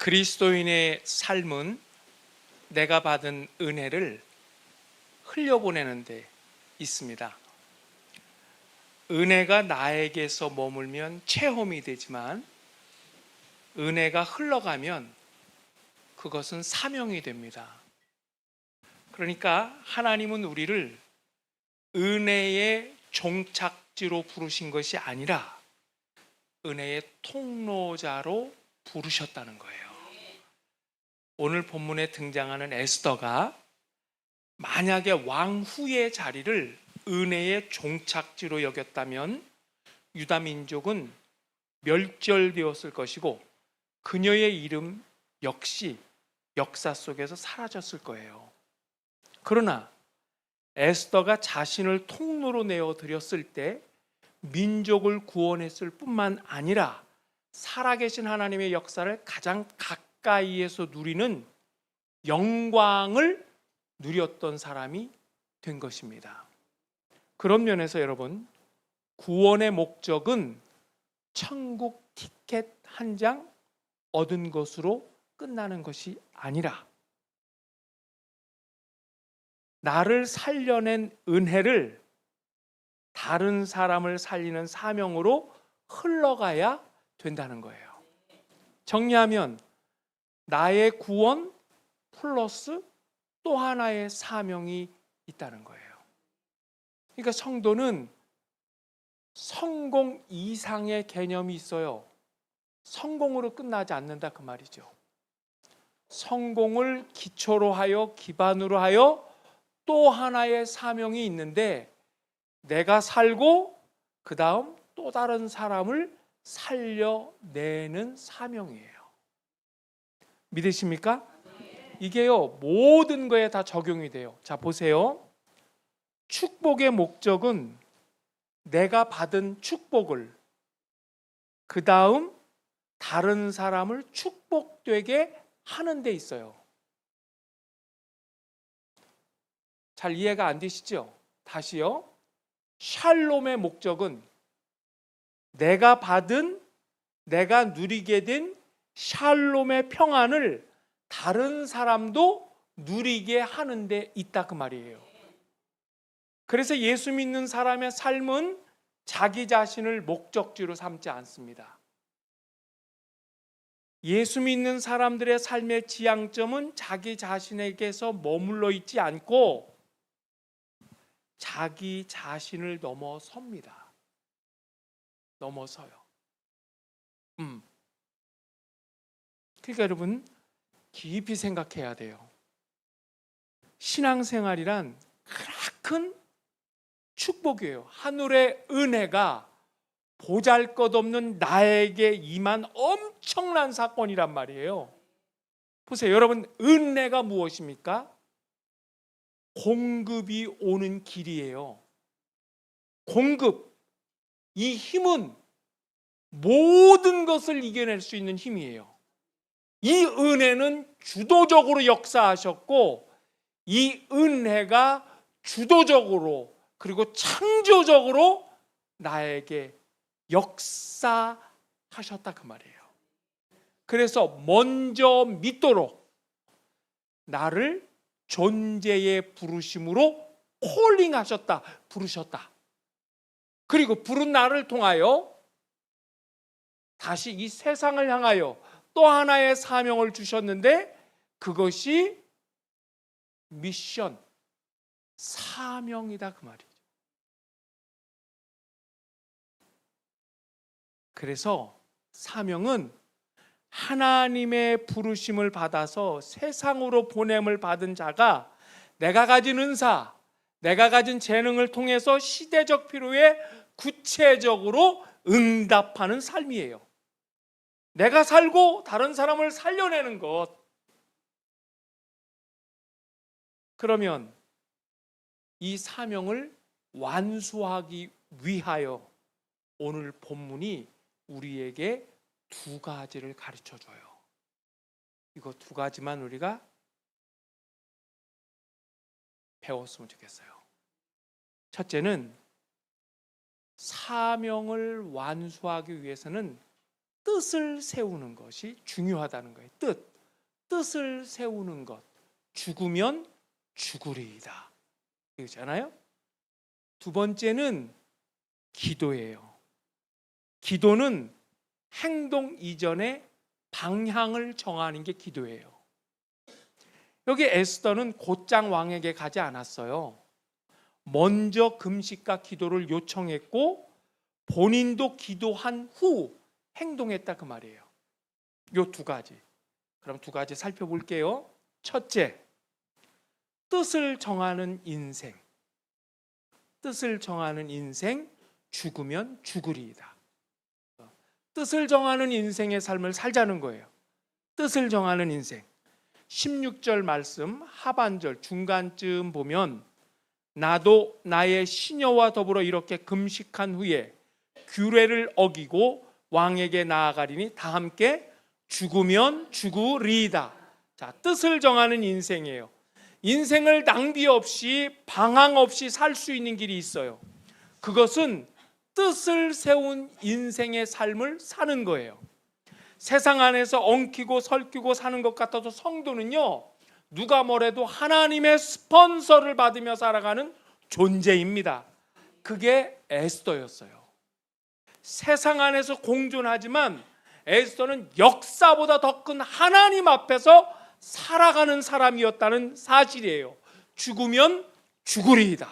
그리스도인의 삶은 내가 받은 은혜를 흘려보내는 데 있습니다. 은혜가 나에게서 머물면 체험이 되지만 은혜가 흘러가면 그것은 사명이 됩니다. 그러니까 하나님은 우리를 은혜의 종착지로 부르신 것이 아니라 은혜의 통로자로 부르셨다는 거예요. 오늘 본문에 등장하는 에스더가 만약에 왕 후의 자리를 은혜의 종착지로 여겼다면 유다 민족은 멸절되었을 것이고 그녀의 이름 역시 역사 속에서 사라졌을 거예요. 그러나 에스더가 자신을 통로로 내어드렸을 때 민족을 구원했을 뿐만 아니라 살아계신 하나님의 역사를 가장 가까이에서 누리는 영광을 누렸던 사람이 된 것입니다. 그런 면에서 여러분, 구원의 목적은 천국 티켓 한 장 얻은 것으로 끝나는 것이 아니라 나를 살려낸 은혜를 다른 사람을 살리는 사명으로 흘러가야 된다는 거예요. 정리하면 나의 구원 플러스 또 하나의 사명이 있다는 거예요. 그러니까 성도는 성공 이상의 개념이 있어요. 성공으로 끝나지 않는다 그 말이죠. 성공을 기초로 하여 기반으로 하여 또 하나의 사명이 있는데 내가 살고 그 다음 또 다른 사람을 살려내는 사명이에요. 믿으십니까? 이게요 모든 거에 다 적용이 돼요. 자 보세요. 축복의 목적은 내가 받은 축복을 그 다음 다른 사람을 축복되게 하는 데 있어요. 잘 이해가 안 되시죠? 다시요. 샬롬의 목적은 내가 받은, 내가 누리게 된 샬롬의 평안을 다른 사람도 누리게 하는 데 있다 그 말이에요. 그래서 예수 믿는 사람의 삶은 자기 자신을 목적지로 삼지 않습니다. 예수 믿는 사람들의 삶의 지향점은 자기 자신에게서 머물러 있지 않고 자기 자신을 넘어섭니다. 넘어서요. 그러니까 여러분 깊이 생각해야 돼요. 신앙생활이란 큰 축복이에요. 하늘의 은혜가 보잘것없는 나에게 임한 엄청난 사건이란 말이에요. 보세요. 여러분 은혜가 무엇입니까? 공급이 오는 길이에요. 공급. 이 힘은 모든 것을 이겨낼 수 있는 힘이에요. 이 은혜는 주도적으로 역사하셨고 이 은혜가 주도적으로 그리고 창조적으로 나에게 역사하셨다 그 말이에요. 그래서 먼저 믿도록 나를 존재의 부르심으로 콜링하셨다, 부르셨다. 그리고 부른 나를 통하여 다시 이 세상을 향하여 또 하나의 사명을 주셨는데 그것이 미션, 사명이다 그 말이죠. 그래서 사명은 하나님의 부르심을 받아서 세상으로 보냄을 받은 자가 내가 가진 은사, 내가 가진 재능을 통해서 시대적 필요에 구체적으로 응답하는 삶이에요. 내가 살고 다른 사람을 살려내는 것. 그러면 이 사명을 완수하기 위하여 오늘 본문이 우리에게 두 가지를 가르쳐 줘요. 이거 두 가지만 우리가 배웠으면 좋겠어요. 첫째는 사명을 완수하기 위해서는 뜻을 세우는 것이 중요하다는 거예요. 뜻을 세우는 것. 죽으면 죽으리이다. 이거잖아요. 두 번째는 기도예요. 기도는 행동 이전에 방향을 정하는 게 기도예요. 여기 에스더는 곧장 왕에게 가지 않았어요. 먼저 금식과 기도를 요청했고 본인도 기도한 후 행동했다 그 말이에요. 요 두 가지. 그럼 두 가지 살펴볼게요. 첫째, 뜻을 정하는 인생. 뜻을 정하는 인생, 죽으면 죽으리이다. 뜻을 정하는 인생의 삶을 살자는 거예요. 뜻을 정하는 인생. 16절 말씀 하반절 중간쯤 보면 나도 나의 시녀와 더불어 이렇게 금식한 후에 규례를 어기고 왕에게 나아가리니 다 함께 죽으면 죽으리이다. 자, 뜻을 정하는 인생이에요. 인생을 낭비 없이 방황 없이 살 수 있는 길이 있어요. 그것은 뜻을 세운 인생의 삶을 사는 거예요. 세상 안에서 엉키고 설키고 사는 것 같아도 성도는요, 누가 뭐래도 하나님의 스폰서를 받으며 살아가는 존재입니다. 그게 에스더였어요. 세상 안에서 공존하지만 에스더는 역사보다 더 큰 하나님 앞에서 살아가는 사람이었다는 사실이에요. 죽으면 죽으리이다.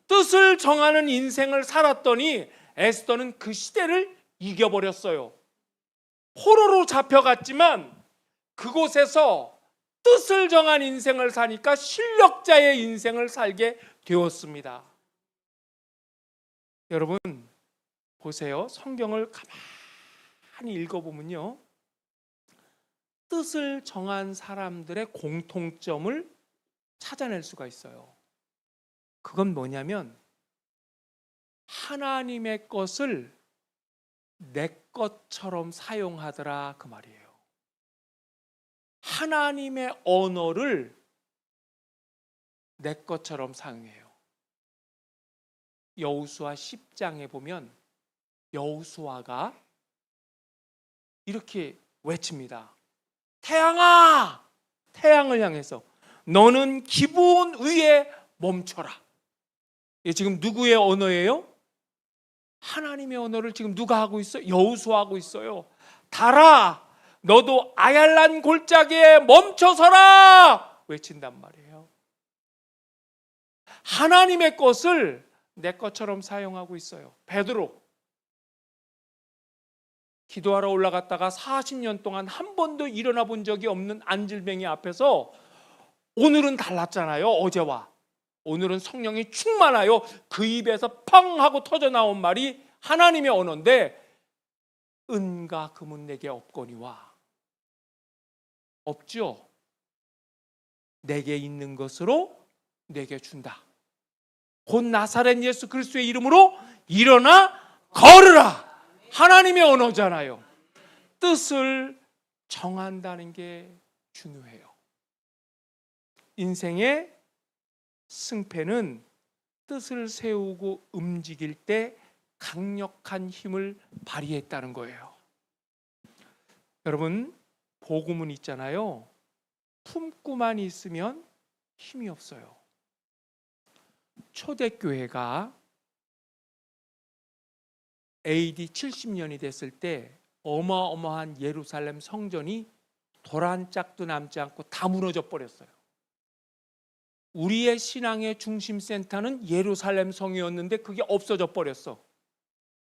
뜻을 정하는 인생을 살았더니 에스더는 그 시대를 이겨버렸어요. 포로로 잡혀갔지만 그곳에서 뜻을 정한 인생을 사니까 실력자의 인생을 살게 되었습니다. 여러분 보세요. 성경을 가만히 읽어보면요, 뜻을 정한 사람들의 공통점을 찾아낼 수가 있어요. 그건 뭐냐면 하나님의 것을 내 것처럼 사용하더라 그 말이에요. 하나님의 언어를 내 것처럼 사용해요. 여호수아 10장에 보면 여호수아가 이렇게 외칩니다. 태양아! 태양을 향해서 너는 기브온 위에 멈춰라. 이게 지금 누구의 언어예요? 하나님의 언어를 지금 누가 하고 있어요? 여호수아 하고 있어요. 달아! 너도 아얄란 골짜기에 멈춰서라! 외친단 말이에요. 하나님의 것을 내 것처럼 사용하고 있어요. 베드로 기도하러 올라갔다가 40년 동안 한 번도 일어나 본 적이 없는 안질뱅이 앞에서 오늘은 달랐잖아요. 어제와 오늘은 성령이 충만하여 그 입에서 펑 하고 터져 나온 말이 하나님의 언어인데 은과 금은 내게 없거니와 없죠. 내게 있는 것으로 내게 준다. 곧 나사렛 예수 그리스도의 이름으로 일어나 걸으라. 하나님의 언어잖아요. 뜻을 정한다는 게 중요해요. 인생의 승패는 뜻을 세우고 움직일 때 강력한 힘을 발휘했다는 거예요. 여러분, 복음은 있잖아요. 품고만 있으면 힘이 없어요. 초대교회가 AD 70년이 됐을 때 어마어마한 예루살렘 성전이 돌 한 짝도 남지 않고 다 무너져 버렸어요. 우리의 신앙의 중심센터는 예루살렘 성이었는데 그게 없어져 버렸어.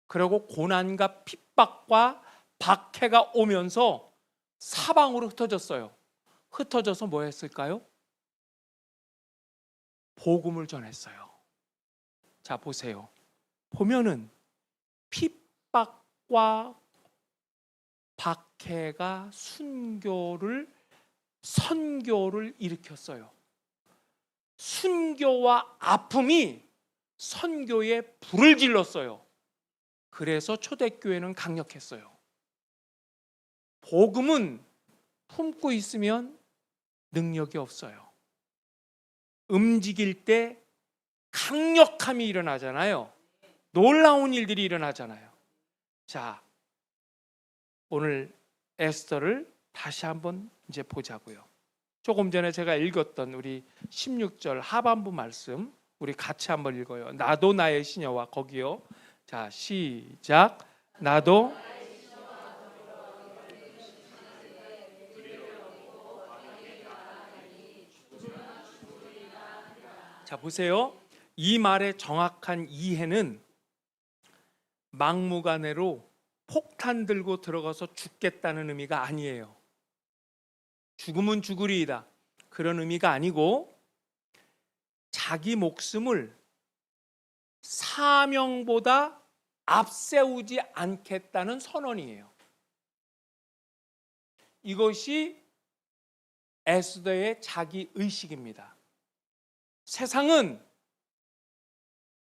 그리고 고난과 핍박과 박해가 오면서 사방으로 흩어졌어요. 흩어져서 뭐 했을까요? 복음을 전했어요. 자, 보세요. 보면은 핍박과 박해가 선교를 일으켰어요. 순교와 아픔이 선교에 불을 질렀어요. 그래서 초대교회는 강력했어요. 복음은 품고 있으면 능력이 없어요. 움직일 때 강력함이 일어나잖아요. 놀라운 일들이 일어나잖아요. 자, 오늘 에스더를 다시 한번 이제 보자고요. 조금 전에 제가 읽었던 우리 16절 하반부 말씀 우리 같이 한번 읽어요. 나도 나의 시녀와 거기요. 자, 시작. 나도. 자, 보세요. 이 말의 정확한 이해는 막무가내로 폭탄 들고 들어가서 죽겠다는 의미가 아니에요. 죽으면 죽으리이다, 그런 의미가 아니고 자기 목숨을 사명보다 앞세우지 않겠다는 선언이에요. 이것이 에스더의 자기 의식입니다. 세상은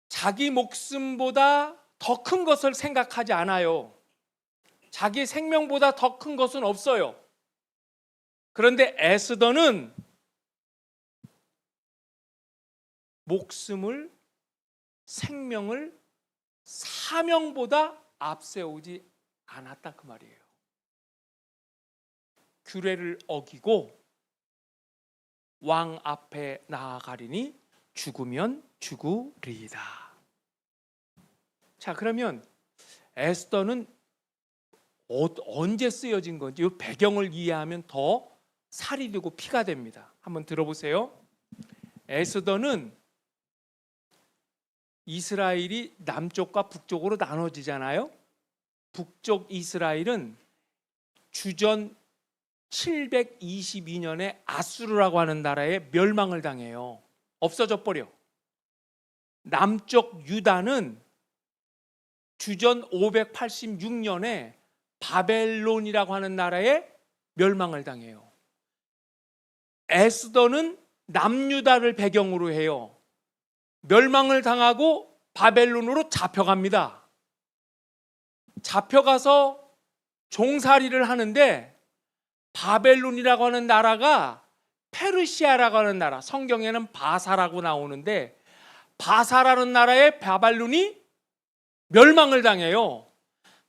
자기 목숨보다 더 큰 것을 생각하지 않아요. 자기 생명보다 더 큰 것은 없어요. 그런데 에스더는 목숨을, 생명을 사명보다 앞세우지 않았다, 그 말이에요. 규례를 어기고 왕 앞에 나아가리니 죽으면 죽으리이다. 자, 그러면 에스더는 언제 쓰여진 건지 이 배경을 이해하면 더 살이 되고 피가 됩니다. 한번 들어보세요. 에스더는 이스라엘이 남쪽과 북쪽으로 나눠지잖아요. 북쪽 이스라엘은 주전 722년에 아수르라고 하는 나라에 멸망을 당해요. 없어져 버려. 남쪽 유다는 주전 586년에 바벨론이라고 하는 나라에 멸망을 당해요. 에스더는 남유다를 배경으로 해요. 멸망을 당하고 바벨론으로 잡혀갑니다. 잡혀가서 종살이를 하는데 바벨론이라고 하는 나라가 페르시아라고 하는 나라, 성경에는 바사라고 나오는데 바사라는 나라에 바벨론이 멸망을 당해요.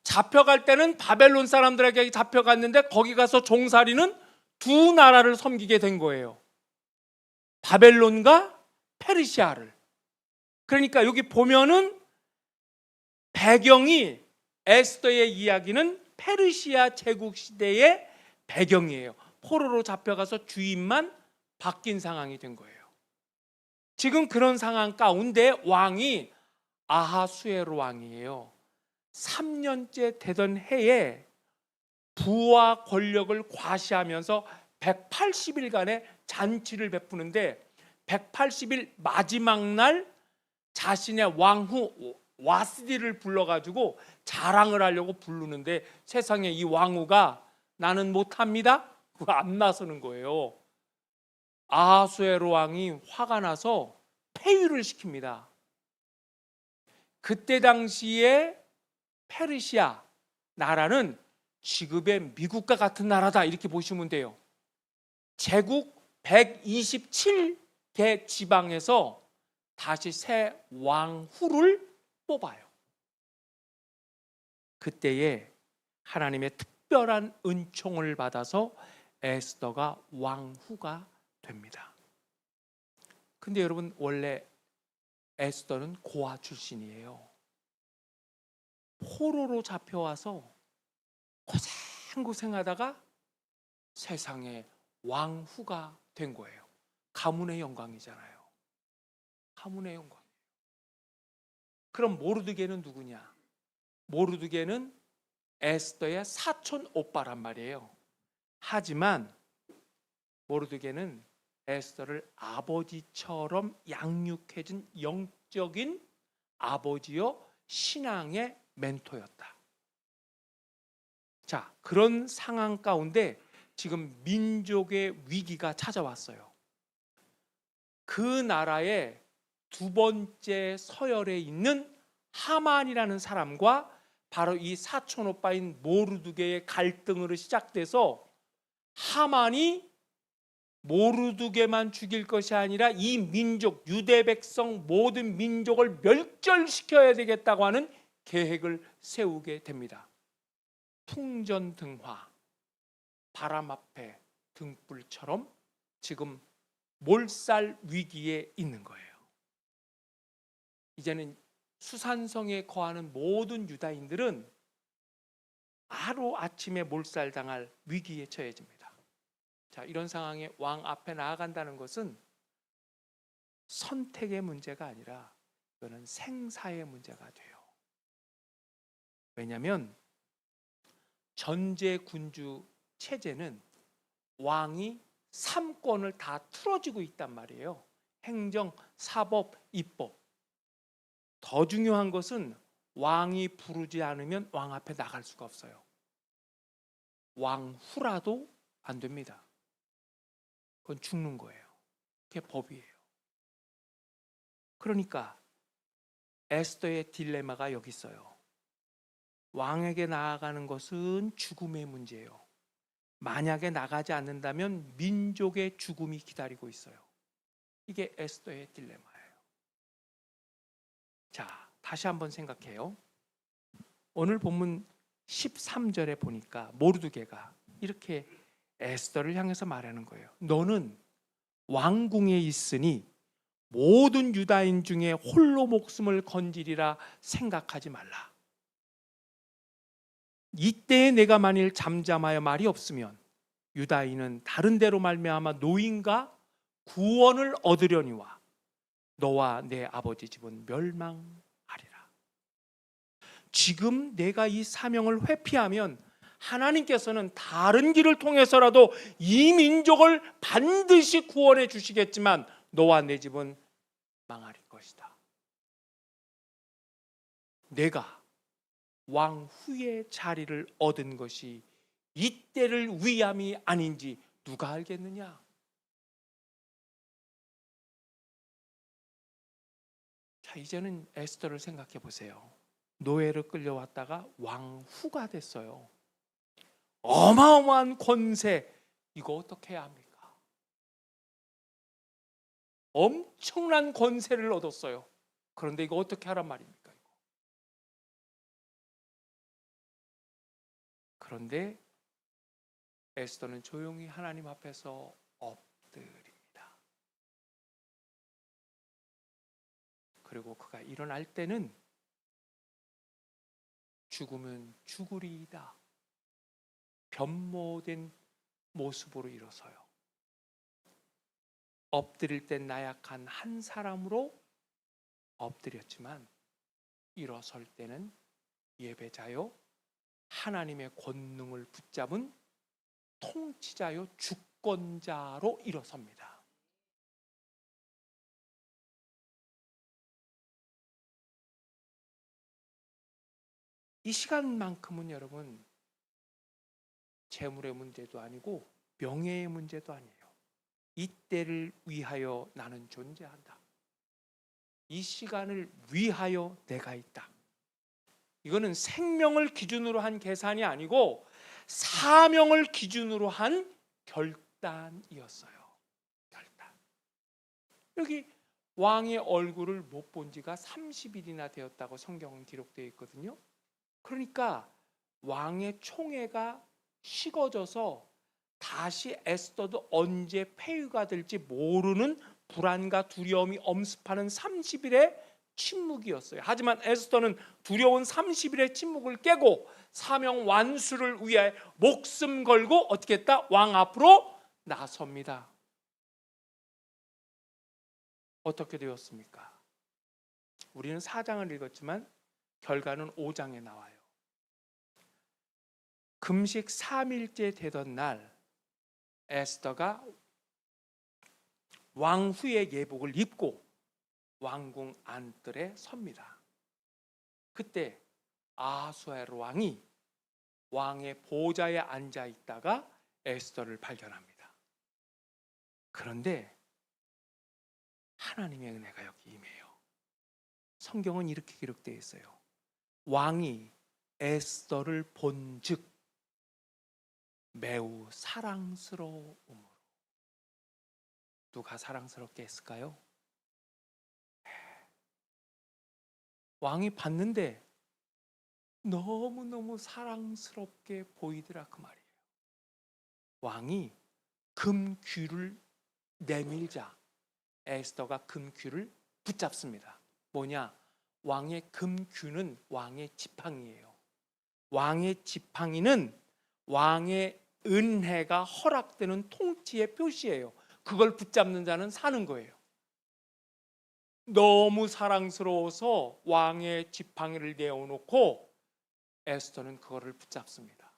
잡혀갈 때는 바벨론 사람들에게 잡혀갔는데 거기 가서 종살이는 두 나라를 섬기게 된 거예요. 바벨론과 페르시아를. 그러니까 여기 보면은 배경이, 에스더의 이야기는 페르시아 제국 시대의 배경이에요. 포로로 잡혀가서 주인만 바뀐 상황이 된 거예요. 지금 그런 상황 가운데 왕이 아하수에로 왕이에요. 3년째 되던 해에 부와 권력을 과시하면서 180일간의 잔치를 베푸는데 180일 마지막 날 자신의 왕후 와스디를 불러가지고 자랑을 하려고 부르는데 세상에 이 왕후가 나는 못합니다? 그거 안 나서는 거예요. 아하수에로 왕이 화가 나서 폐위를 시킵니다. 그때 당시에 페르시아 나라는 지금의 미국과 같은 나라다, 이렇게 보시면 돼요. 제국 127개 지방에서 다시 새 왕후를 뽑아요. 그때에 하나님의 특별한 은총을 받아서 에스더가 왕후가 됩니다. 근데 여러분, 원래 에스더는 고아 출신이에요. 포로로 잡혀와서 고생하다가 세상에 왕후가 된 거예요. 가문의 영광이잖아요. 가문의 영광. 그럼 모르드게는 누구냐? 모르드게는 에스더의 사촌 오빠란 말이에요. 하지만 모르드게는 에스더를 아버지처럼 양육해준 영적인 아버지요 신앙의 멘토였다. 자, 그런 상황 가운데 지금 민족의 위기가 찾아왔어요. 그 나라의 두 번째 서열에 있는 하만이라는 사람과 바로 이 사촌 오빠인 모르드게의 갈등으로 시작돼서 하만이 모르드게만 죽일 것이 아니라 이 민족, 유대 백성 모든 민족을 멸절시켜야 되겠다고 하는 계획을 세우게 됩니다. 풍전등화, 바람 앞에 등불처럼 지금 몰살 위기에 있는 거예요. 이제는 수산성에 거하는 모든 유다인들은 하루아침에 몰살당할 위기에 처해집니다. 자, 이런 상황에 왕 앞에 나아간다는 것은 선택의 문제가 아니라 이거는 생사의 문제가 돼요. 왜냐하면 전제군주 체제는 왕이 3권을 다 틀어지고 있단 말이에요. 행정, 사법, 입법. 더 중요한 것은 왕이 부르지 않으면 왕 앞에 나갈 수가 없어요. 왕후라도 안 됩니다. 그건 죽는 거예요. 그게 법이에요. 그러니까 에스더의 딜레마가 여기 있어요. 왕에게 나아가는 것은 죽음의 문제예요. 만약에 나가지 않는다면 민족의 죽음이 기다리고 있어요. 이게 에스더의 딜레마예요. 자, 다시 한번 생각해요. 오늘 본문 13절에 보니까 모르드게가 이렇게 에스더를 향해서 말하는 거예요. 너는 왕궁에 있으니 모든 유다인 중에 홀로 목숨을 건지리라 생각하지 말라. 이때에 내가 만일 잠잠하여 말이 없으면 유다인은 다른 데로 말미암아 노인과 구원을 얻으려니와 너와 내 아버지 집은 멸망하리라. 지금 내가 이 사명을 회피하면 하나님께서는 다른 길을 통해서라도 이 민족을 반드시 구원해 주시겠지만 너와 내 집은 망할 것이다. 내가 왕후의 자리를 얻은 것이 이때를 위함이 아닌지 누가 알겠느냐? 자, 이제는 에스더를 생각해 보세요. 노예로 끌려왔다가 왕후가 됐어요. 어마어마한 권세, 이거 어떻게 해야 합니까? 엄청난 권세를 얻었어요. 그런데 이거 어떻게 하란 말입니까? 이거. 그런데 에스더는 조용히 하나님 앞에서 엎드립니다. 그리고 그가 일어날 때는 죽으면 죽으리이다. 변모된 모습으로 일어서요. 엎드릴 땐 나약한 한 사람으로 엎드렸지만 일어설 때는 예배자요, 하나님의 권능을 붙잡은 통치자요, 주권자로 일어섭니다. 이 시간만큼은 여러분 재물의 문제도 아니고 명예의 문제도 아니에요. 이때를 위하여 나는 존재한다. 이 시간을 위하여 내가 있다. 이거는 생명을 기준으로 한 계산이 아니고 사명을 기준으로 한 결단이었어요. 결단. 여기 왕의 얼굴을 못 본 지가 30일이나 되었다고 성경은 기록되어 있거든요. 그러니까 왕의 총애가 식어져서 다시 에스더도 언제 폐위가 될지 모르는 불안과 두려움이 엄습하는 30일의 침묵이었어요. 하지만 에스더는 두려운 30일의 침묵을 깨고 사명 완수를 위해 목숨 걸고 어떻게 했다? 왕 앞으로 나섭니다. 어떻게 되었습니까? 우리는 4장을 읽었지만 결과는 5장에 나와요. 금식 3일째 되던 날 에스더가 왕후의 예복을 입고 왕궁 안뜰에 섭니다. 그때 아하수에로 왕이 왕의 보좌에 앉아 있다가 에스더를 발견합니다. 그런데 하나님의 은혜가 여기 임해요. 성경은 이렇게 기록되어 있어요. 왕이 에스더를 본즉 매우 사랑스러움으로. 누가 사랑스럽게 했을까요? 왕이 봤는데 너무너무 사랑스럽게 보이더라 그 말이에요. 왕이 금귀를 내밀자 에스더가 금귀를 붙잡습니다. 뭐냐? 왕의 금귀는 왕의 지팡이예요. 왕의 지팡이는 왕의 은혜가 허락되는 통치의 표시예요. 그걸 붙잡는 자는 사는 거예요. 너무 사랑스러워서 왕의 지팡이를 내어놓고 에스더는 그거를 붙잡습니다.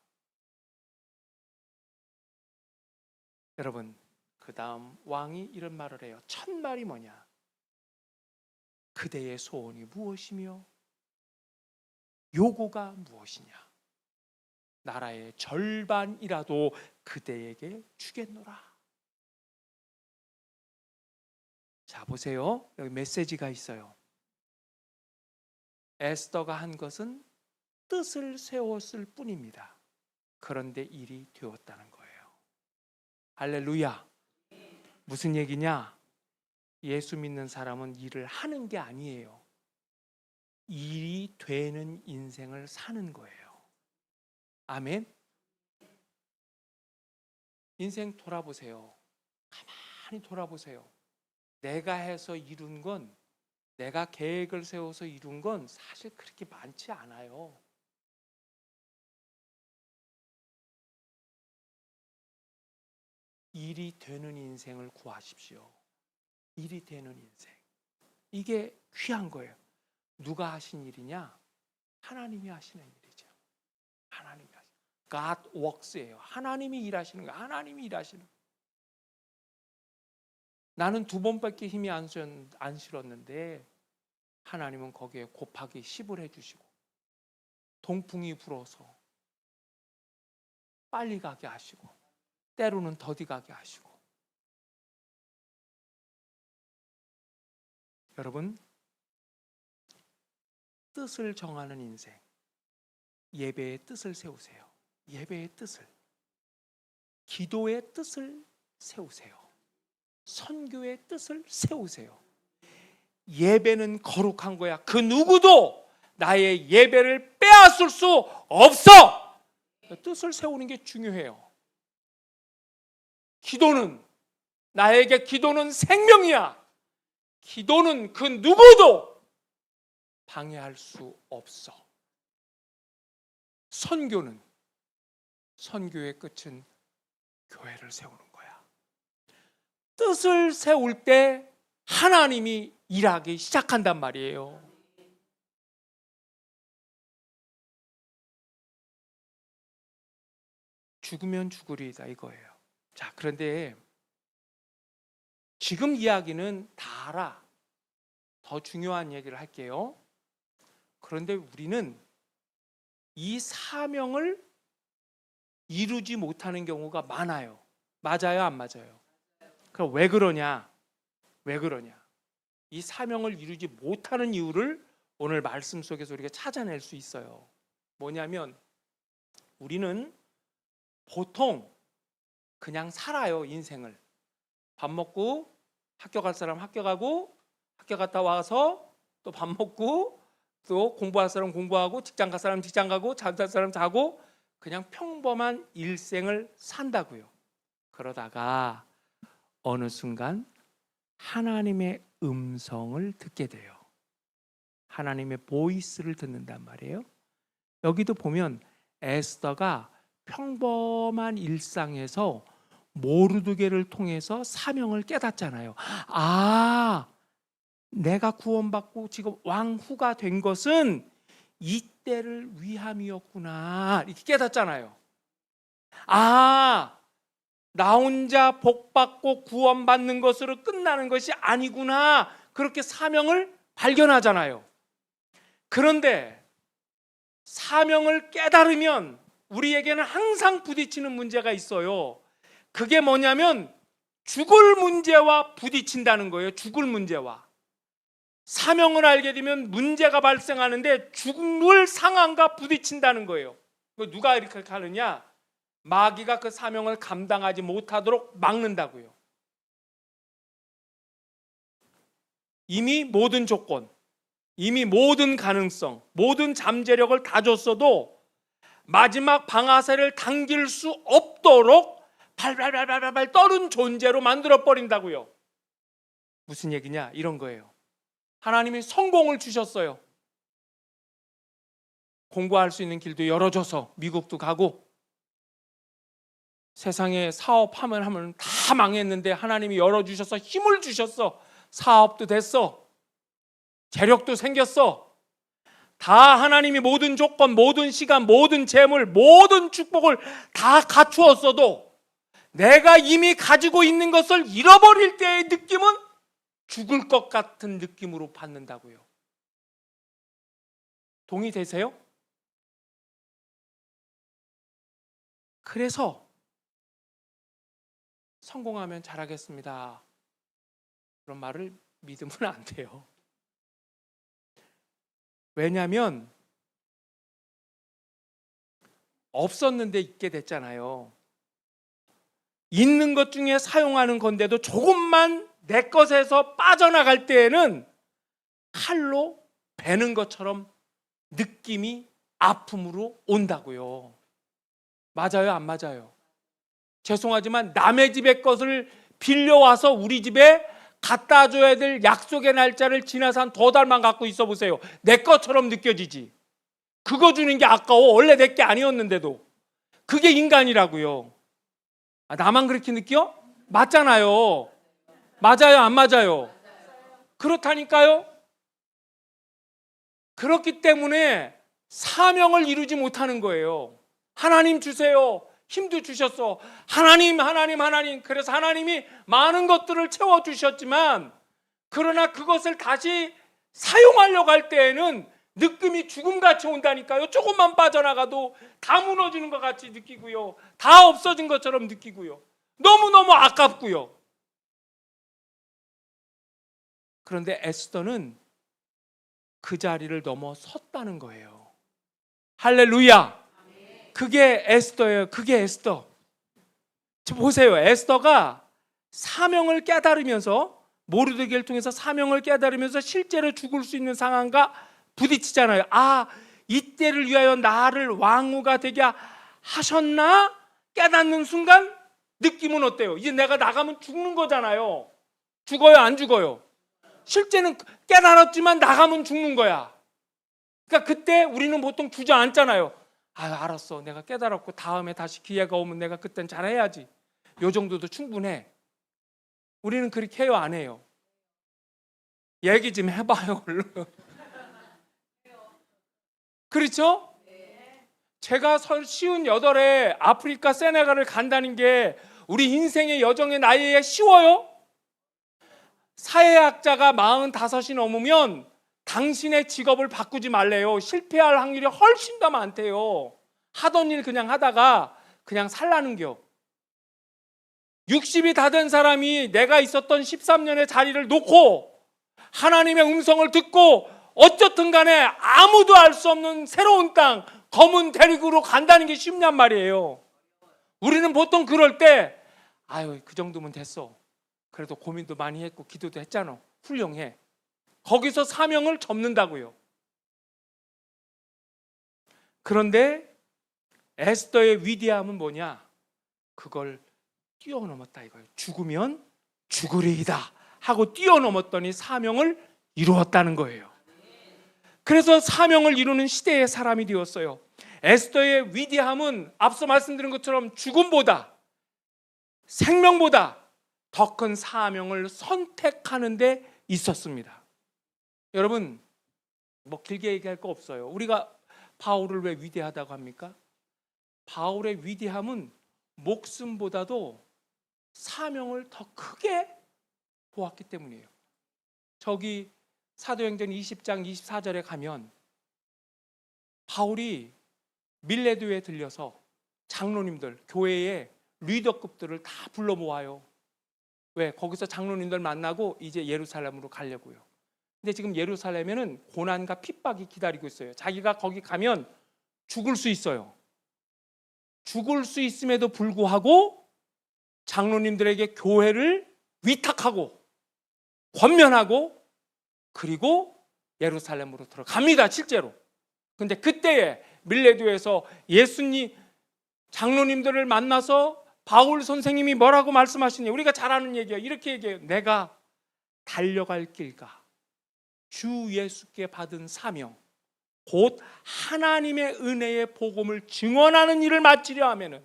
여러분, 그 다음 왕이 이런 말을 해요. 첫 말이 뭐냐? 그대의 소원이 무엇이며 요구가 무엇이냐? 나라의 절반이라도 그대에게 주겠노라. 자, 보세요. 여기 메시지가 있어요. 에스더가 한 것은 뜻을 세웠을 뿐입니다. 그런데 일이 되었다는 거예요. 할렐루야. 무슨 얘기냐? 예수 믿는 사람은 일을 하는 게 아니에요. 일이 되는 인생을 사는 거예요. 아멘. 인생 돌아보세요. 가만히 돌아보세요. 내가 해서 이룬 건, 내가 계획을 세워서 이룬 건 사실 그렇게 많지 않아요. 일이 되는 인생을 구하십시오. 일이 되는 인생. 이게 귀한 거예요. 누가 하신 일이냐? 하나님이 하시는 일이죠. 하나님이 하시는. God works예요. 하나님이 일하시는 거예요. 하나님이 일하시는 거예요. 나는 2번밖에 힘이 안 실었는데 하나님은 거기에 곱하기 10을 해주시고 동풍이 불어서 빨리 가게 하시고 때로는 더디 가게 하시고. 여러분, 뜻을 정하는 인생, 예배의 뜻을 세우세요. 예배의 뜻을, 기도의 뜻을 세우세요. 선교의 뜻을 세우세요. 예배는 거룩한 거야. 그 누구도 나의 예배를 빼앗을 수 없어. 뜻을 세우는 게 중요해요. 기도는, 나에게 기도는 생명이야. 기도는 그 누구도 방해할 수 없어. 선교는, 선교의 끝은 교회를 세우는 거야. 뜻을 세울 때 하나님이 일하기 시작한단 말이에요. 죽으면 죽으리이다 이거예요. 자, 그런데 지금 이야기는 다 알아. 더 중요한 얘기를 할게요. 그런데 우리는 이 사명을 이루지 못하는 경우가 많아요. 맞아요, 안 맞아요? 그럼 왜 그러냐? 왜 그러냐? 이 사명을 이루지 못하는 이유를 오늘 말씀 속에서 우리가 찾아낼 수 있어요. 뭐냐면 우리는 보통 그냥 살아요, 인생을. 밥 먹고 학교 갈 사람 학교 가고, 학교 갔다 와서 또 밥 먹고, 또 공부할 사람 공부하고, 직장 갈 사람 직장 가고, 잘 사람 자고, 그냥 평범한 일생을 산다고요. 그러다가 어느 순간 하나님의 음성을 듣게 돼요. 하나님의 보이스를 듣는단 말이에요. 여기도 보면 에스더가 평범한 일상에서 모르드게를 통해서 사명을 깨닫잖아요. 아, 내가 구원받고 지금 왕후가 된 것은 이때를 위함이었구나, 이렇게 깨닫잖아요. 아, 나 혼자 복받고 구원받는 것으로 끝나는 것이 아니구나, 그렇게 사명을 발견하잖아요. 그런데 사명을 깨달으면 우리에게는 항상 부딪히는 문제가 있어요. 그게 뭐냐면 죽을 문제와 부딪힌다는 거예요. 죽을 문제와. 사명을 알게 되면 문제가 발생하는데 죽을 상황과 부딪힌다는 거예요. 누가 이렇게 하느냐? 마귀가 그 사명을 감당하지 못하도록 막는다고요. 이미 모든 조건, 이미 모든 가능성, 모든 잠재력을 다 줬어도 마지막 방아쇠를 당길 수 없도록 발발발발발 떠는 존재로 만들어 버린다고요. 무슨 얘기냐? 이런 거예요. 하나님이 성공을 주셨어요. 공부할 수 있는 길도 열어줘서 미국도 가고, 세상에 사업하면 다 망했는데 하나님이 열어주셔서 힘을 주셨어. 사업도 됐어. 재력도 생겼어. 다 하나님이 모든 조건, 모든 시간, 모든 재물, 모든 축복을 다 갖추었어도 내가 이미 가지고 있는 것을 잃어버릴 때의 느낌은 죽을 것 같은 느낌으로 받는다고요. 동의되세요? 그래서 성공하면 잘하겠습니다, 그런 말을 믿으면 안 돼요. 왜냐하면 없었는데 있게 됐잖아요. 있는 것 중에 사용하는 건데도 조금만 내 것에서 빠져나갈 때에는 칼로 베는 것처럼 느낌이 아픔으로 온다고요. 맞아요, 안 맞아요? 죄송하지만 남의 집의 것을 빌려와서 우리 집에 갖다 줘야 될 약속의 날짜를 지나서 한 2달만 갖고 있어 보세요. 내 것처럼 느껴지지. 그거 주는 게 아까워. 원래 내 게 아니었는데도. 그게 인간이라고요. 나만 그렇게 느껴? 맞잖아요. 맞아요, 안 맞아요? 그렇다니까요. 그렇기 때문에 사명을 이루지 못하는 거예요. 하나님 주세요. 힘도 주셨어. 하나님. 그래서 하나님이 많은 것들을 채워주셨지만, 그러나 그것을 다시 사용하려고 할 때에는 느낌이 죽음같이 온다니까요. 조금만 빠져나가도 다 무너지는 것 같이 느끼고요. 다 없어진 것처럼 느끼고요. 너무너무 아깝고요. 그런데 에스더는 그 자리를 넘어섰다는 거예요. 할렐루야. 그게 에스더예요. 그게 에스더. 보세요. 에스더가 사명을 깨달으면서, 모르드게를 통해서 사명을 깨달으면서 실제로 죽을 수 있는 상황과 부딪히잖아요. 이때를 위하여 나를 왕후가 되게 하셨나? 깨닫는 순간 느낌은 어때요? 이제 내가 나가면 죽는 거잖아요. 죽어요, 안 죽어요? 실제는 깨달았지만 나가면 죽는 거야. 그러니까 그때 우리는 보통 주저앉잖아요. 알았어. 내가 깨달았고 다음에 다시 기회가 오면 내가 그땐 잘해야지. 요 정도도 충분해. 우리는 그렇게 해요, 안 해요? 얘기 좀 해봐요, 얼른. 그렇죠? 제가 58에 아프리카 세네갈을 간다는 게 우리 인생의 여정의 나이에 쉬워요? 사회학자가 45이 넘으면 당신의 직업을 바꾸지 말래요. 실패할 확률이 훨씬 더 많대요. 하던 일 그냥 하다가 그냥 살라는겨. 60이 다 된 사람이 내가 있었던 13년의 자리를 놓고 하나님의 음성을 듣고 어쨌든 간에 아무도 알 수 없는 새로운 땅, 검은 대륙으로 간다는 게 쉽냔 말이에요. 우리는 보통 그럴 때 그 정도면 됐어. 그래도 고민도 많이 했고 기도도 했잖아. 훌륭해. 거기서 사명을 접는다고요. 그런데 에스더의 위대함은 뭐냐? 그걸 뛰어넘었다 이거예요. 죽으면 죽으리이다 하고 뛰어넘었더니 사명을 이루었다는 거예요. 그래서 사명을 이루는 시대의 사람이 되었어요. 에스더의 위대함은 앞서 말씀드린 것처럼 죽음보다, 생명보다 더 큰 사명을 선택하는 데 있었습니다. 여러분, 길게 얘기할 거 없어요. 우리가 바울을 왜 위대하다고 합니까? 바울의 위대함은 목숨보다도 사명을 더 크게 보았기 때문이에요. 저기 사도행전 20장 24절에 가면 바울이 밀레도에 들려서 장로님들, 교회의 리더급들을 다 불러 모아요. 왜? 거기서 장로님들 만나고 이제 예루살렘으로 가려고요. 근데 지금 예루살렘에는 고난과 핍박이 기다리고 있어요. 자기가 거기 가면 죽을 수 있어요. 죽을 수 있음에도 불구하고 장로님들에게 교회를 위탁하고 권면하고, 그리고 예루살렘으로 들어갑니다. 실제로. 근데 그때에 밀레도에서 예수님 장로님들을 만나서 바울 선생님이 뭐라고 말씀하시냐, 우리가 잘 아는 얘기야. 이렇게 얘기해요. 내가 달려갈 길과 주 예수께 받은 사명, 곧 하나님의 은혜의 복음을 증언하는 일을 마치려 하면은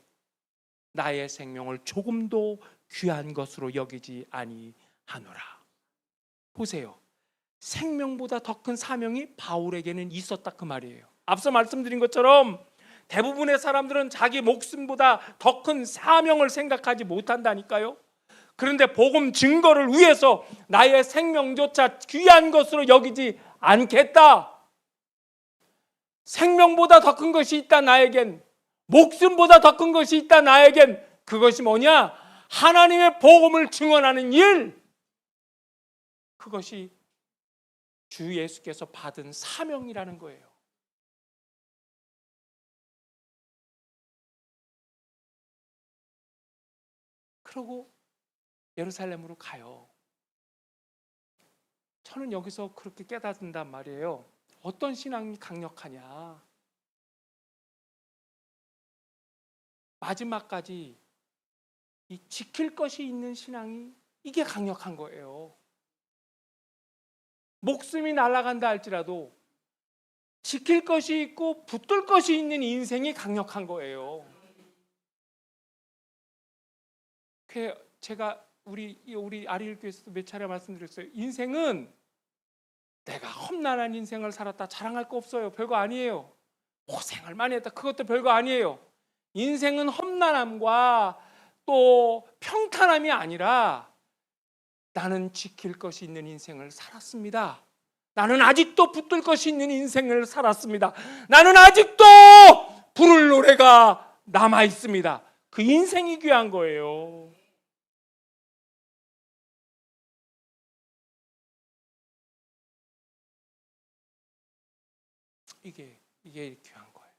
나의 생명을 조금도 귀한 것으로 여기지 아니하노라. 보세요. 생명보다 더 큰 사명이 바울에게는 있었다 그 말이에요. 앞서 말씀드린 것처럼 대부분의 사람들은 자기 목숨보다 더 큰 사명을 생각하지 못한다니까요. 그런데 복음 증거를 위해서 나의 생명조차 귀한 것으로 여기지 않겠다. 생명보다 더 큰 것이 있다 나에겐. 목숨보다 더 큰 것이 있다 나에겐. 그것이 뭐냐? 하나님의 복음을 증언하는 일. 그것이 주 예수께서 받은 사명이라는 거예요. 그러고 예루살렘으로 가요. 저는 여기서 그렇게 깨닫는단 말이에요. 어떤 신앙이 강력하냐? 마지막까지 이 지킬 것이 있는 신앙이, 이게 강력한 거예요. 목숨이 날아간다 할지라도 지킬 것이 있고 붙들 것이 있는 인생이 강력한 거예요. 제가 우리 아리일교에서도 몇 차례 말씀드렸어요. 인생은 내가 험난한 인생을 살았다 자랑할 거 없어요. 별거 아니에요. 고생을 많이 했다, 그것도 별거 아니에요. 인생은 험난함과 또 평탄함이 아니라 나는 지킬 것이 있는 인생을 살았습니다. 나는 아직도 붙들 것이 있는 인생을 살았습니다. 나는 아직도 부를 노래가 남아 있습니다. 그 인생이 귀한 거예요. 이게 귀한 거예요.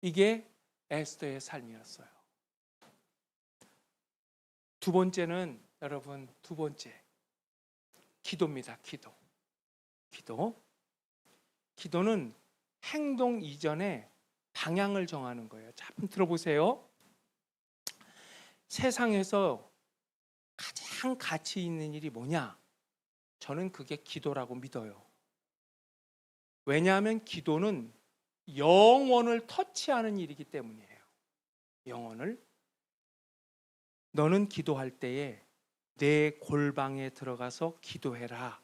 이게 에스더의 삶이었어요. 두 번째는 여러분, 두 번째 기도입니다. 기도는 행동 이전에 방향을 정하는 거예요. 자, 한번 들어보세요. 세상에서 가장 가치 있는 일이 뭐냐? 저는 그게 기도라고 믿어요. 왜냐하면 기도는 영혼을 터치하는 일이기 때문이에요. 영혼을. 너는 기도할 때에 내 골방에 들어가서 기도해라.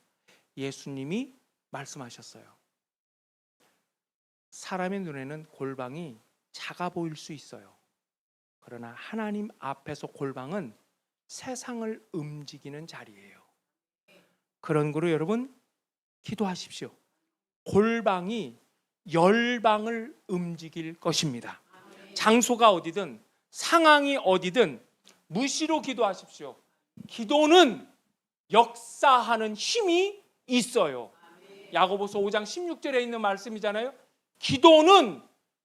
예수님이 말씀하셨어요. 사람의 눈에는 골방이 작아 보일 수 있어요. 그러나 하나님 앞에서 골방은 세상을 움직이는 자리예요. 그런 거로 여러분 기도하십시오. 골방이 열방을 움직일 것입니다. 장소가 어디든 상황이 어디든 무시로 기도하십시오. 기도는 역사하는 힘이 있어요. 야고보서 5장 16절에 있는 말씀이잖아요. 기도는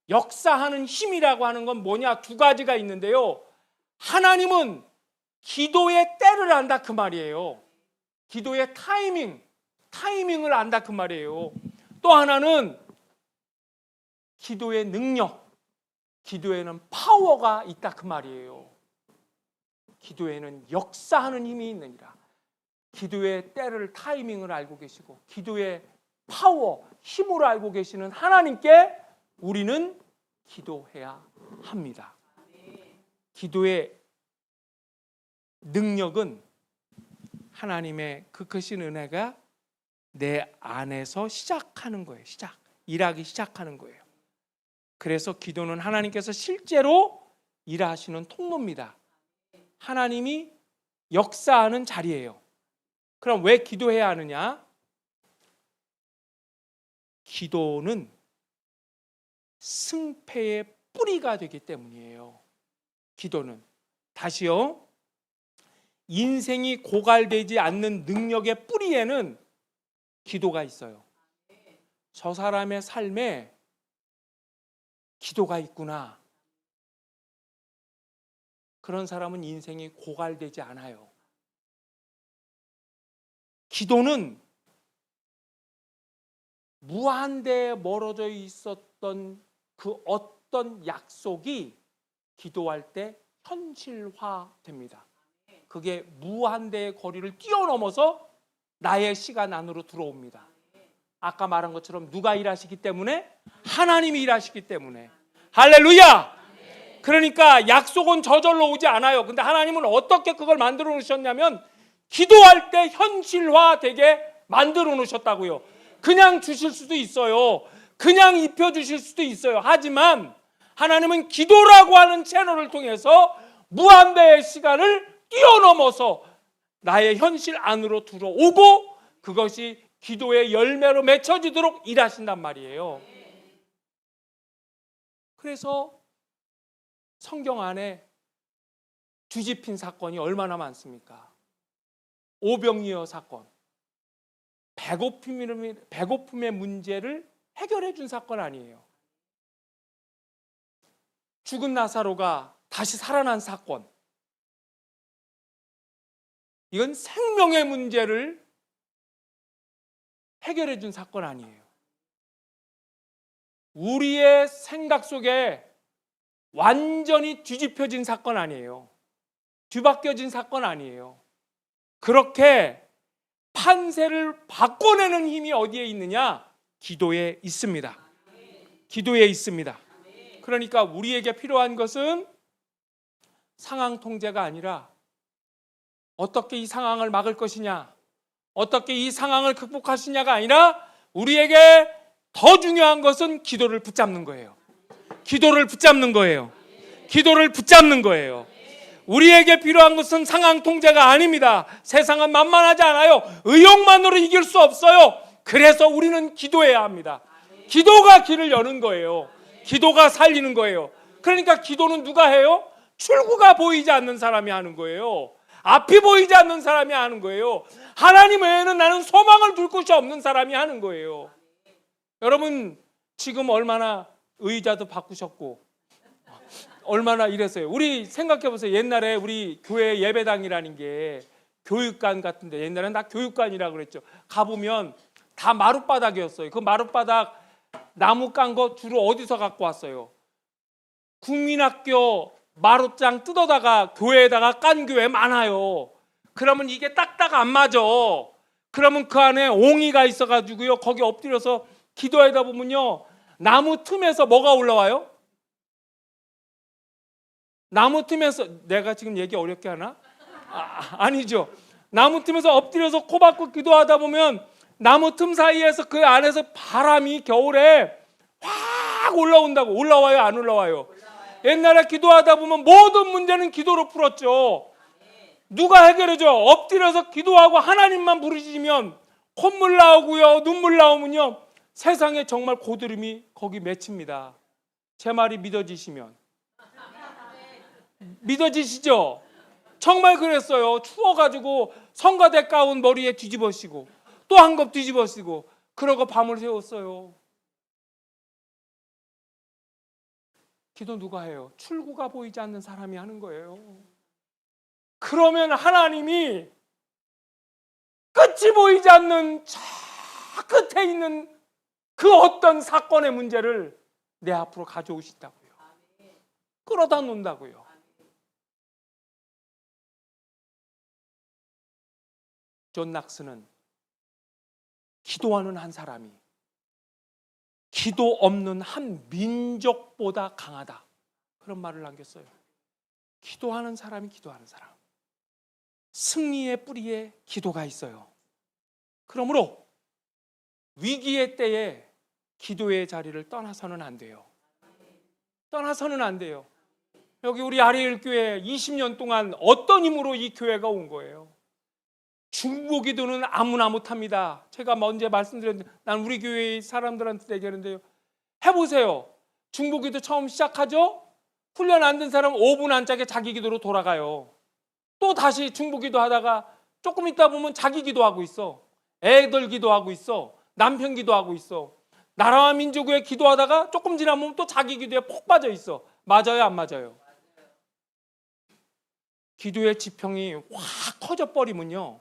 역사하는 힘이라고 하는 건 뭐냐? 두 가지가 있는데요. 하나님은 기도의 때를 안다 그 말이에요. 기도의 타이밍을 안다 그 말이에요. 또 하나는 기도의 능력, 기도에는 파워가 있다 그 말이에요. 기도에는 역사하는 힘이 있느니라. 기도의 때를, 타이밍을 알고 계시고 기도의 파워, 힘을 알고 계시는 하나님께 우리는 기도해야 합니다. 기도의 능력은 하나님의 그 크신 은혜가 내 안에서 시작하는 거예요. 일하기 시작하는 거예요. 그래서 기도는 하나님께서 실제로 일하시는 통로입니다. 하나님이 역사하는 자리예요. 그럼 왜 기도해야 하느냐? 기도는 승패의 뿌리가 되기 때문이에요. 기도는. 다시요. 인생이 고갈되지 않는 능력의 뿌리에는 기도가 있어요. 저 사람의 삶에 기도가 있구나. 그런 사람은 인생이 고갈되지 않아요. 기도는 무한대에 멀어져 있었던 그 어떤 약속이 기도할 때 현실화됩니다. 그게 무한대의 거리를 뛰어넘어서 나의 시간 안으로 들어옵니다. 아까 말한 것처럼 누가 일하시기 때문에? 하나님이 일하시기 때문에. 할렐루야! 그러니까 약속은 저절로 오지 않아요. 근데 하나님은 어떻게 그걸 만들어 놓으셨냐면 기도할 때 현실화되게 만들어 놓으셨다고요. 그냥 주실 수도 있어요. 그냥 입혀 주실 수도 있어요. 하지만 하나님은 기도라고 하는 채널을 통해서 무한대의 시간을 뛰어넘어서 나의 현실 안으로 들어오고 그것이 기도의 열매로 맺혀지도록 일하신단 말이에요. 그래서 성경 안에 뒤집힌 사건이 얼마나 많습니까? 오병이어 사건, 배고픔의 문제를 해결해 준 사건 아니에요. 죽은 나사로가 다시 살아난 사건, 이건 생명의 문제를 해결해 준 사건 아니에요. 우리의 생각 속에 완전히 뒤집혀진 사건 아니에요. 뒤바뀌어진 사건 아니에요. 그렇게 판세를 바꿔내는 힘이 어디에 있느냐? 기도에 있습니다. 기도에 있습니다. 그러니까 우리에게 필요한 것은 상황 통제가 아니라 어떻게 이 상황을 막을 것이냐, 어떻게 이 상황을 극복하시냐가 아니라 우리에게 더 중요한 것은 기도를 붙잡는 거예요. 기도를 붙잡는 거예요. 기도를 붙잡는 거예요. 우리에게 필요한 것은 상황 통제가 아닙니다. 세상은 만만하지 않아요. 의욕만으로 이길 수 없어요. 그래서 우리는 기도해야 합니다. 기도가 길을 여는 거예요. 기도가 살리는 거예요. 그러니까 기도는 누가 해요? 출구가 보이지 않는 사람이 하는 거예요. 앞이 보이지 않는 사람이 하는 거예요. 하나님 외에는 나는 소망을 둘 곳이 없는 사람이 하는 거예요. 여러분 지금 얼마나 의자도 바꾸셨고 얼마나 이랬어요. 우리 생각해 보세요. 옛날에 우리 교회 예배당이라는 게 교육관 같은데, 옛날에는 다 교육관이라고 그랬죠. 가보면 다 마룻바닥이었어요. 그 마룻바닥 나무 깐 거 주로 어디서 갖고 왔어요? 국민학교 마룻장 뜯어다가 교회에다가 깐 교회 많아요. 그러면 이게 딱딱 안 맞아. 그러면 그 안에 옹이가 있어가지고요, 거기 엎드려서 기도하다 보면요, 나무 틈에서 뭐가 올라와요? 나무 틈에서, 내가 지금 얘기 어렵게 하나? 아니죠. 나무 틈에서 엎드려서 코 박고 기도하다 보면 나무 틈 사이에서 그 안에서 바람이 겨울에 확 올라온다고. 올라와요, 안 올라와요? 옛날에 기도하다 보면 모든 문제는 기도로 풀었죠. 누가 해결해줘? 엎드려서 기도하고 하나님만 부르짖으면 콧물 나오고요, 눈물 나오면요, 세상에 정말 고드름이 거기 맺힙니다. 제 말이 믿어지시면. 믿어지시죠? 정말 그랬어요. 추워가지고 성가대 가운 머리에 뒤집어쓰고 또 한 겹 뒤집어쓰고 그러고 밤을 새웠어요. 기도 누가 해요? 출구가 보이지 않는 사람이 하는 거예요. 그러면 하나님이 끝이 보이지 않는 저 끝에 있는 그 어떤 사건의 문제를 내 앞으로 가져오신다고요. 끌어다 놓는다고요. 존 낙스는 기도하는 한 사람이 기도 없는 한 민족보다 강하다, 그런 말을 남겼어요. 기도하는 사람이 기도하는 사람, 승리의 뿌리에 기도가 있어요. 그러므로 위기의 때에 기도의 자리를 떠나서는 안 돼요. 떠나서는 안 돼요. 여기 우리 아리엘교회 20년 동안 어떤 힘으로 이 교회가 온 거예요? 중보기도는 아무나 못합니다. 제가 먼저 말씀드렸는데, 난 우리 교회 사람들한테 얘기하는데요, 해보세요. 중보기도 처음 시작하죠? 훈련 안 된 사람은 5분 안짝에 자기 기도로 돌아가요. 또 다시 중보기도 하다가 조금 있다 보면 자기 기도하고 있어. 애들 기도하고 있어. 남편 기도하고 있어. 나라와 민족을 위해 기도하다가 조금 지나면 또 자기 기도에 폭 빠져 있어. 맞아요, 안 맞아요? 기도의 지평이 확 커져 버리면요,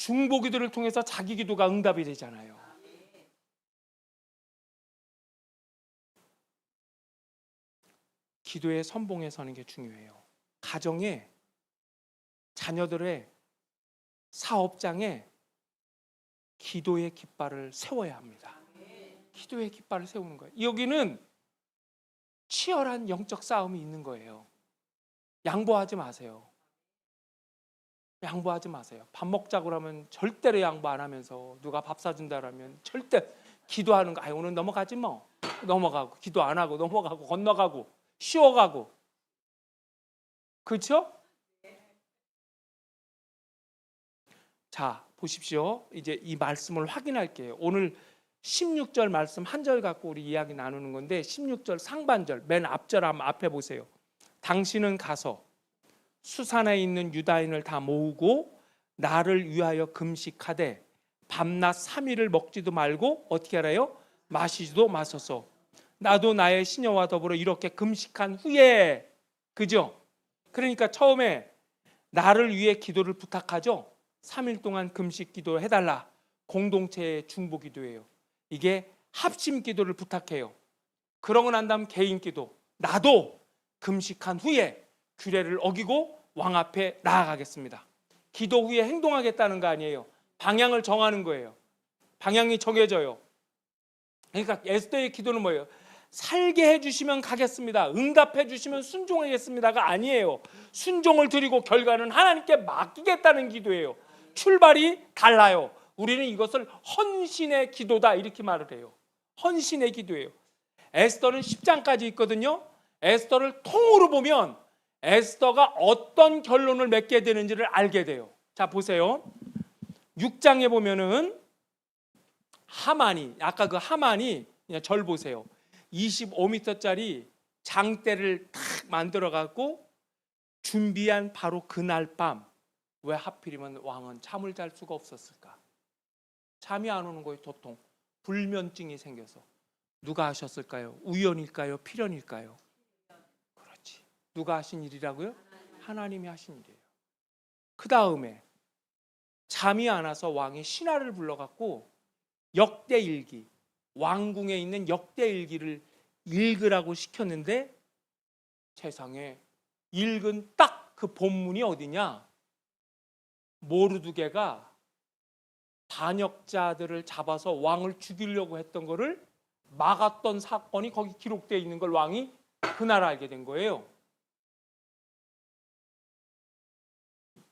중보기도를 통해서 자기 기도가 응답이 되잖아요. 기도의 선봉에 서는 게 중요해요. 가정에, 자녀들의 사업장에 기도의 깃발을 세워야 합니다. 기도의 깃발을 세우는 거예요. 여기는 치열한 영적 싸움이 있는 거예요. 양보하지 마세요. 양보하지 마세요. 밥 먹자고 하면 절대로 양보 안 하면서, 누가 밥 사준다 그러면 절대 기도하는 거, 오늘 넘어가지 뭐. 넘어가고, 기도 안 하고 넘어가고 건너가고 쉬어가고. 그렇죠? 자, 보십시오. 이제 이 말씀을 확인할게요. 오늘 16절 말씀 한 절 갖고 우리 이야기 나누는 건데, 16절 상반절 맨 앞절 한번 앞에 보세요. 당신은 가서 수산에 있는 유다인을 다 모으고 나를 위하여 금식하되 밤낮 3일을 먹지도 말고 어떻게 하라요? 마시지도 마소서. 나도 나의 시녀와 더불어 이렇게 금식한 후에, 그죠? 그러니까 처음에 나를 위해 기도를 부탁하죠. 3일 동안 금식 기도 해달라. 공동체의 중보 기도예요. 이게 합심 기도를 부탁해요. 그러고 난 다음 개인 기도. 나도 금식한 후에 규례를 어기고 왕 앞에 나아가겠습니다. 기도 후에 행동하겠다는 거 아니에요. 방향을 정하는 거예요. 방향이 정해져요. 그러니까 에스더의 기도는 뭐예요? 살게 해주시면 가겠습니다. 응답해 주시면 순종하겠습니다가 아니에요. 순종을 드리고 결과는 하나님께 맡기겠다는 기도예요. 출발이 달라요. 우리는 이것을 헌신의 기도다 이렇게 말을 해요. 헌신의 기도예요. 에스더는 10장까지 있거든요. 에스더를 통으로 보면 에스더가 어떤 결론을 맺게 되는지를 알게 돼요. 자, 보세요. 6장에 보면은 하만이, 아까 그 하만이, 그냥 절 보세요. 25m짜리 장대를 탁 만들어 갖고 준비한 바로 그날 밤, 왜 하필이면 왕은 잠을 잘 수가 없었을까? 잠이 안 오는 거예요. 도통 불면증이 생겨서. 누가 하셨을까요? 우연일까요? 필연일까요? 그렇지. 누가 하신 일이라고요? 하나님이 하신 일이에요. 그 다음에 잠이 안 와서 왕이 신하를 불러갖고 역대일기, 왕궁에 있는 역대일기를 읽으라고 시켰는데, 세상에 읽은 딱 그 본문이 어디냐? 모르드게가 반역자들을 잡아서 왕을 죽이려고 했던 거를 막았던 사건이 거기 기록되어 있는 걸 왕이 그날 알게 된 거예요.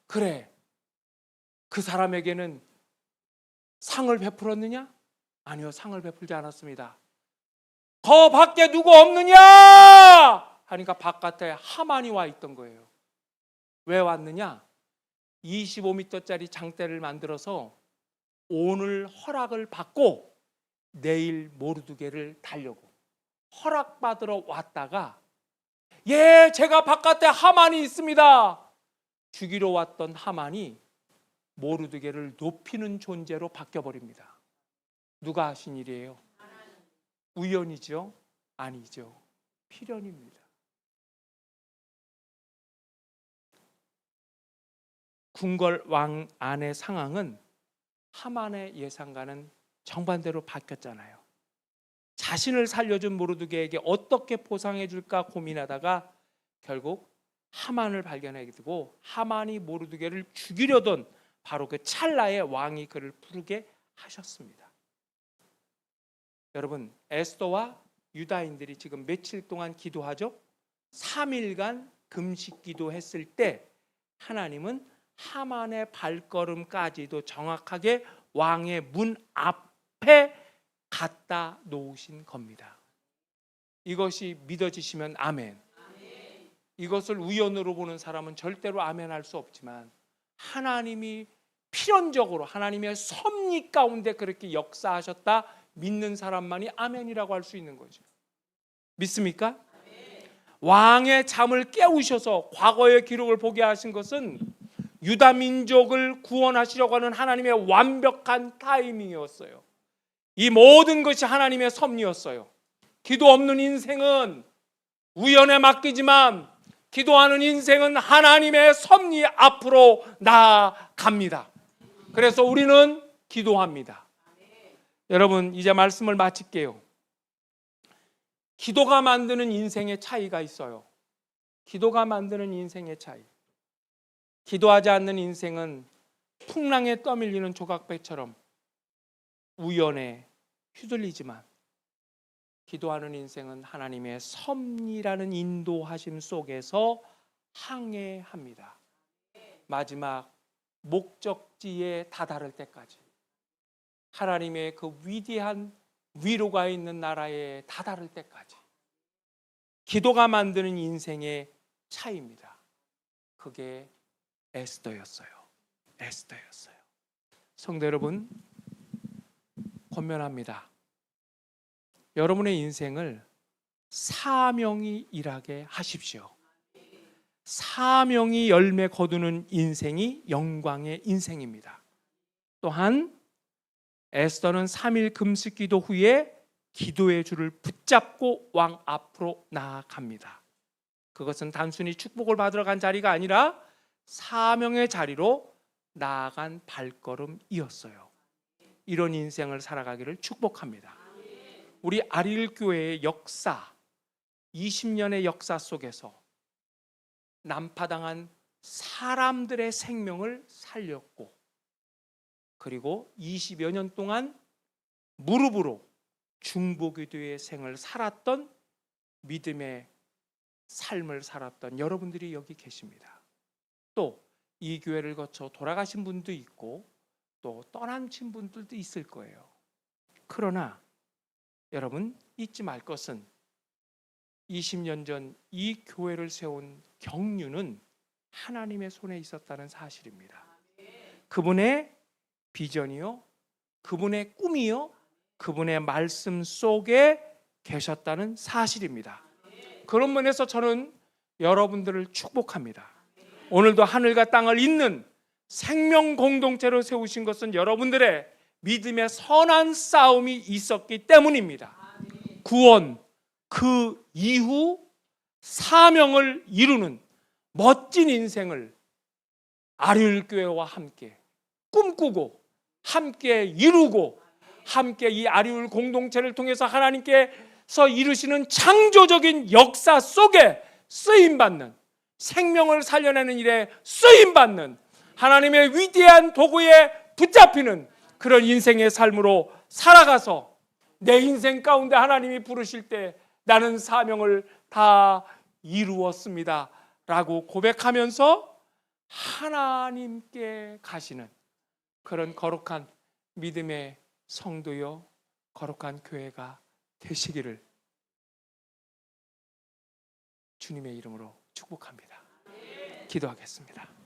그래, 그 사람에게는 상을 베풀었느냐? 아니요, 상을 베풀지 않았습니다. 더 밖에 누구 없느냐? 하니까 바깥에 하만이 와 있던 거예요. 왜 왔느냐? 25m짜리 장대를 만들어서 오늘 허락을 받고 내일 모르드게를 달려고 허락받으러 왔다가, 예, 제가 바깥에 하만이 있습니다. 죽이러 왔던 하만이 모르드게를 높이는 존재로 바뀌어버립니다. 누가 하신 일이에요? 우연이죠? 아니죠. 필연입니다. 궁궐 왕 안의 상황은 하만의 예상과는 정반대로 바뀌었잖아요. 자신을 살려준 모르드게에게 어떻게 보상해 줄까 고민하다가 결국 하만을 발견하게 되고, 하만이 모르드게를 죽이려던 바로 그 찰나에 왕이 그를 부르게 하셨습니다. 여러분, 에스더와 유다인들이 지금 며칠 동안 기도하죠? 3일간 금식 기도했을 때 하나님은 하만의 발걸음까지도 정확하게 왕의 문 앞에 갖다 놓으신 겁니다. 이것이 믿어지시면 아멘. 이것을 우연으로 보는 사람은 절대로 아멘할 수 없지만, 하나님이 필연적으로 하나님의 섭리 가운데 그렇게 역사하셨다 믿는 사람만이 아멘이라고 할 수 있는 거죠. 믿습니까? 왕의 잠을 깨우셔서 과거의 기록을 보게 하신 것은 유다 민족을 구원하시려고 하는 하나님의 완벽한 타이밍이었어요. 이 모든 것이 하나님의 섭리였어요. 기도 없는 인생은 우연에 맡기지만, 기도하는 인생은 하나님의 섭리 앞으로 나아갑니다. 그래서 우리는 기도합니다. 여러분, 이제 말씀을 마칠게요. 기도가 만드는 인생의 차이가 있어요. 기도가 만드는 인생의 차이. 기도하지 않는 인생은 풍랑에 떠밀리는 조각배처럼 우연에 휘둘리지만, 기도하는 인생은 하나님의 섭리라는 인도하심 속에서 항해합니다. 마지막 목적지에 다다를 때까지, 하나님의 그 위대한 위로가 있는 나라에 다다를 때까지. 기도가 만드는 인생의 차이입니다. 그게 에스더였어요. 에스더였어요. 성도 여러분, 권면합니다. 여러분의 인생을 사명이 일하게 하십시오. 사명이 열매 거두는 인생이 영광의 인생입니다. 또한 에스더는 3일 금식 기도 후에 기도의 줄을 붙잡고 왕 앞으로 나아갑니다. 그것은 단순히 축복을 받으러 간 자리가 아니라 사명의 자리로 나아간 발걸음이었어요. 이런 인생을 살아가기를 축복합니다. 우리 아릴교회의 역사, 20년의 역사 속에서 난파당한 사람들의 생명을 살렸고, 그리고 20여 년 동안 무릎으로 중보기도의 생을 살았던, 믿음의 삶을 살았던 여러분들이 여기 계십니다. 또 이 교회를 거쳐 돌아가신 분도 있고 또 떠나신 분들도 있을 거예요. 그러나 여러분, 잊지 말 것은 20년 전 이 교회를 세운 경륜은 하나님의 손에 있었다는 사실입니다. 그분의 비전이요, 그분의 꿈이요, 그분의 말씀 속에 계셨다는 사실입니다. 그런 면에서 저는 여러분들을 축복합니다. 오늘도 하늘과 땅을 잇는 생명 공동체로 세우신 것은 여러분들의 믿음의 선한 싸움이 있었기 때문입니다. 구원, 그 이후 사명을 이루는 멋진 인생을 아리울교회와 함께 꿈꾸고 함께 이루고, 함께 이 아리울 공동체를 통해서 하나님께서 이루시는 창조적인 역사 속에 쓰임받는, 생명을 살려내는 일에 쓰임받는 하나님의 위대한 도구에 붙잡히는 그런 인생의 삶으로 살아가서 내 인생 가운데 하나님이 부르실 때 나는 사명을 다 이루었습니다 라고 고백하면서 하나님께 가시는 그런 거룩한 믿음의 성도요, 거룩한 교회가 되시기를 주님의 이름으로 축복합니다. 기도하겠습니다.